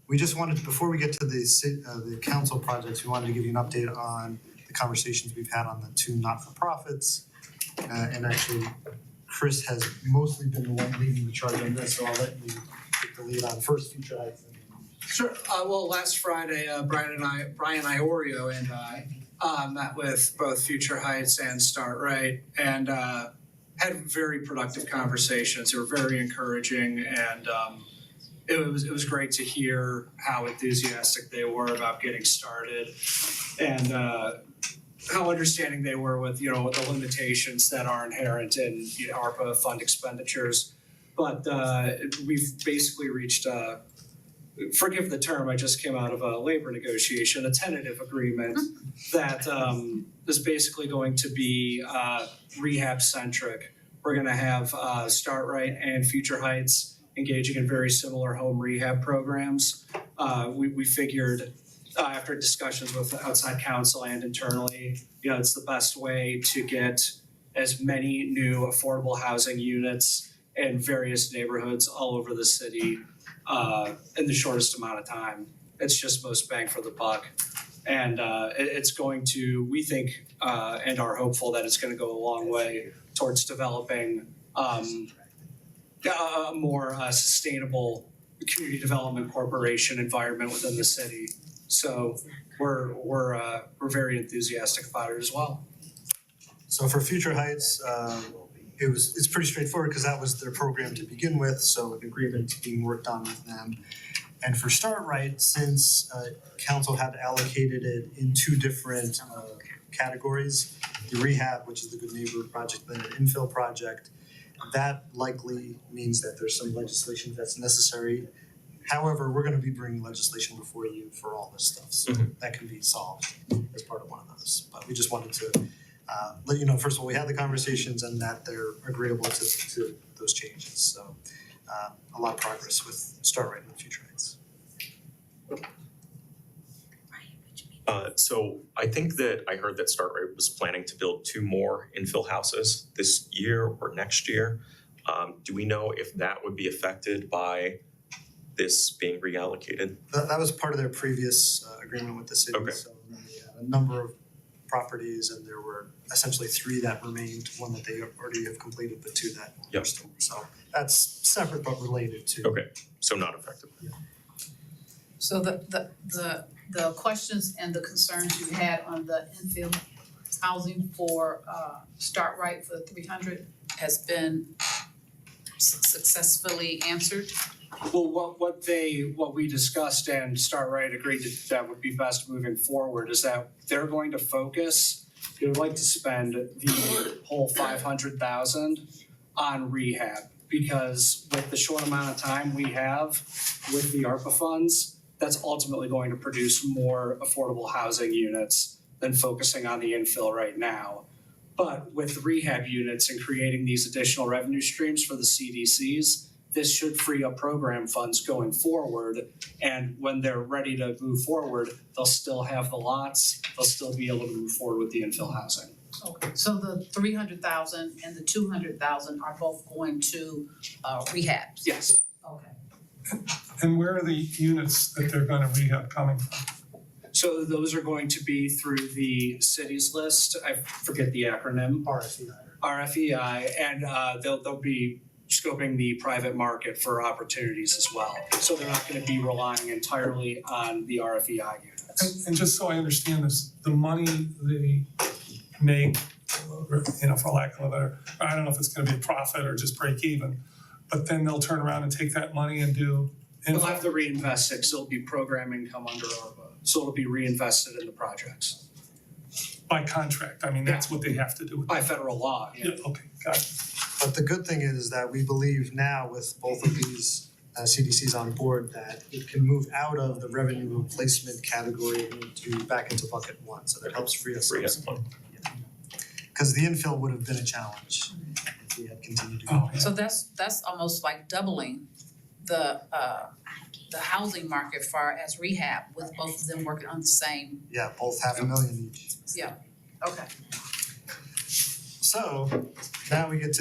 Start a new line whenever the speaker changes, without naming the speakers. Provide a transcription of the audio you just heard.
We just wanted, before we get to the council projects, we wanted to give you an update on the conversations we've had on the two not-for-profits. And actually, Chris has mostly been the one leading the charge on this, so I'll let you take the lead on first Future Heights.
Sure. Well, last Friday, Brian Iorio and I met with both Future Heights and Start Right, and had very productive conversations. They were very encouraging, and it was great to hear how enthusiastic they were about getting started, and how understanding they were with the limitations that are inherent in ARPA fund expenditures. But we've basically reached forgive the term, I just came out of a labor negotiation, a tentative agreement that is basically going to be rehab centric. We're going to have Start Right and Future Heights engaging in very similar home rehab programs. We figured after discussions with outside counsel and internally, it's the best way to get as many new affordable housing units in various neighborhoods all over the city in the shortest amount of time. It's just most bang for the buck. And it's going to, we think, and are hopeful that it's going to go a long way towards developing a more sustainable community development corporation environment within the city. So we're very enthusiastic about it as well.
So for Future Heights, it's pretty straightforward because that was their program to begin with, so an agreement being worked on with them. And for Start Right, since council had allocated it in two different categories, the rehab, which is the Good Neighbor project, then an infill project, that likely means that there's some legislation that's necessary. However, we're going to be bringing legislation before you for all this stuff, so that can be solved as part of one of those. But we just wanted to let you know, first of all, we had the conversations and that they're agreeable to those changes. So a lot of progress with Start Right and Future Heights.
So I think that I heard that Start Right was planning to build 2 more infill houses this year or next year. Do we know if that would be affected by this being reallocated?
That was part of their previous agreement with the city.
Okay.
So they had a number of properties, and there were essentially 3 that remained, 1 that they already have completed, but 2 that are still. So that's separate but related to.
Okay, so not affected.
Yeah.
So the questions and the concerns you had on the infill housing for Start Right for 300 has been successfully answered?
Well, what we discussed and Start Right agreed that would be best moving forward is that they're going to focus. They would like to spend the whole $500,000 on rehab, because with the short amount of time we have with the ARPA funds, that's ultimately going to produce more affordable housing units than focusing on the infill right now. But with rehab units and creating these additional revenue streams for the CDCs, this should free up program funds going forward. And when they're ready to move forward, they'll still have the lots, they'll still be able to move forward with the infill housing.
Okay, so the 300,000 and the 200,000 are both going to rehabs?
Yes.
Okay.
And where are the units that they're going to rehab coming from?
So those are going to be through the cities list. I forget the acronym. RFEI, and they'll be scoping the private market for opportunities as well. So they're not going to be relying entirely on the RFEI units.
And just so I understand this, the money they make, for lack of a better, I don't know if it's going to be a profit or just break even, but then they'll turn around and take that money and do.
They'll have to reinvest it, so it'll be program income under ARPA. So it'll be reinvested in the projects.
By contract, I mean, that's what they have to do.
By federal law, yeah.
Okay, got it.
But the good thing is that we believe now with both of these CDCs on board that it can move out of the revenue replacement category and back into bucket 1. So that helps free us up. Because the infill would have been a challenge if we had continued to go.
So that's almost like doubling the housing market far as rehab, with both of them working on the same.
Yeah, both $500,000 each.
Yeah. Okay.
So now we get to